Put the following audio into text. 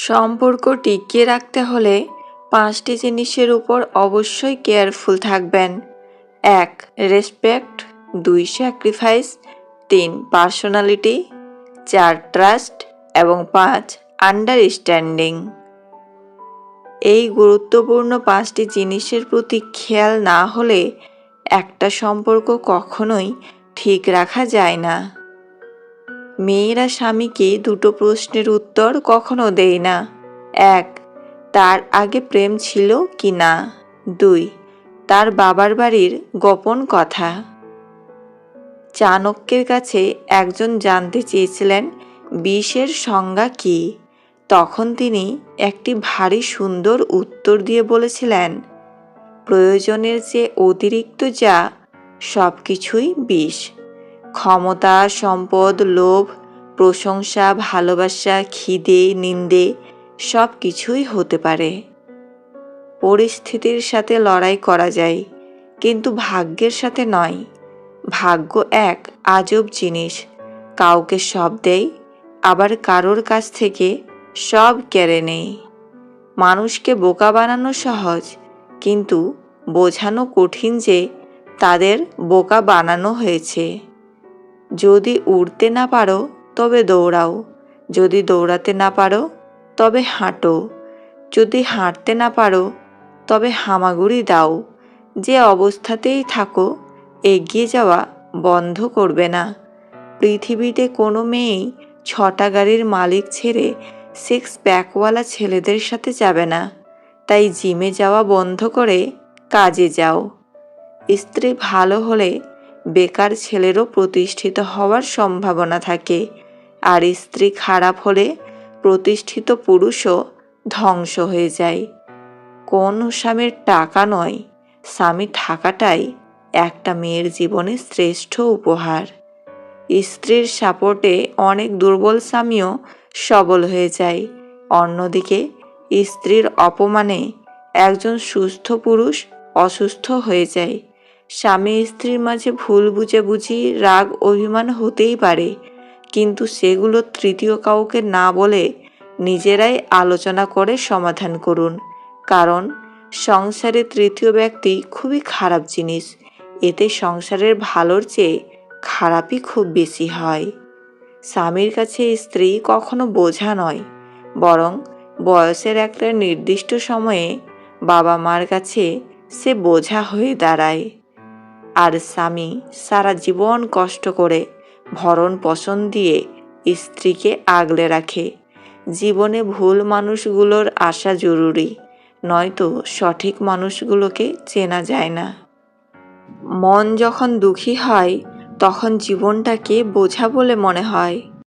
সম্পর্ক টিকিয়ে রাখতে হলে 5টি জিনিসের উপর অবশ্যই কেয়ারফুল থাকবেন। 1. রেসপেক্ট, 2. স্যাক্রিফাইস, 3. পার্সোনালিটি, 4. ট্রাস্ট এবং 5. আন্ডারস্ট্যান্ডিং। এই গুরুত্বপূর্ণ 5টি জিনিসের প্রতি খেয়াল না হলে একটা সম্পর্ক কখনোই ঠিক রাখা যায় না। মেয়েরা স্বামীকে দুটো প্রশ্নের উত্তর কখনো দেয় না। 1. তার আগে প্রেম ছিল কি না। 2. তার বাবার বাড়ির গোপন কথা। চাণক্যের কাছে একজন জানতে চেয়েছিলেন বিষের সংজ্ঞা কী। তখন তিনি একটি ভারী সুন্দর উত্তর দিয়ে বলেছিলেন, প্রয়োজনের চেয়ে অতিরিক্ত যা সব কিছুই বিষ। ক্ষমতা, সম্পদ, লোভ, প্রশংসা, ভালোবাসা, খিদে, নিন্দে সব কিছুই হতে পারে। পরিস্থিতির সাথে লড়াই করা যায়, কিন্তু ভাগ্যের সাথে নয়। ভাগ্য এক আজব জিনিস, কাউকে সব দেয়, আবার কারোর কাছ থেকে সব কেড়ে নেয়। মানুষকে বোকা বানানো সহজ, কিন্তু বোঝানো কঠিন যে তাদের বোকা বানানো হয়েছে। যদি উড়তে না পারো তবে দৌড়াও, যদি দৌড়াতে না পারো তবে হাঁটো, যদি হাঁটতে না পারো তবে হামাগুড়ি দাও। যে অবস্থাতেই থাকো, এগিয়ে যাওয়া বন্ধ করবে না। পৃথিবীতে কোনো মেয়েই 6টা গাড়ির মালিক ছেড়ে 6 প্যাকওয়ালা ছেলেদের সাথে যাবে না। তাই জিমে যাওয়া বন্ধ করে কাজে যাও। স্ত্রী ভালো হলে বেকার ছেলেরও প্রতিষ্ঠিত হওয়ার সম্ভাবনা থাকে, আর স্ত্রী খারাপ হলে প্রতিষ্ঠিত পুরুষও ধ্বংস হয়ে যায়। কোন স্বামীর টাকা নয়, স্বামী থাকাটাই একটা মেয়ের জীবনে শ্রেষ্ঠ উপহার। স্ত্রীর সাপোর্টে অনেক দুর্বল স্বামীও সবল হয়ে যায়। অন্যদিকে স্ত্রীর অপমানে একজন সুস্থ পুরুষ অসুস্থ হয়ে যায়। স্বামী স্ত্রীর মাঝে ভুল বুঝাবুঝি, রাগ, অভিমান হতেই পারে, কিন্তু সেগুলো তৃতীয় কাউকে না বলে নিজেরাই আলোচনা করে সমাধান করুন। কারণ সংসারে তৃতীয় ব্যক্তি খুবই খারাপ জিনিস। এতে সংসারের ভালোর চেয়ে খারাপই খুব বেশি হয়। স্বামীর কাছে স্ত্রী কখনো বোঝা নয়, বরং বয়সের একটা নির্দিষ্ট সময়ে বাবা মার কাছে সে বোঝা হয়ে দাঁড়ায়। আর স্বামী সারা জীবন কষ্ট করে ভরণ পোষণ দিয়ে স্ত্রীকে আগলে রাখে। জীবনে ভুল মানুষগুলোর আসা জরুরি, নয়তো সঠিক মানুষগুলোকে চেনা যায় না। মন যখন দুঃখী হয় তখন জীবনটাকে বোঝা বলে মনে হয়।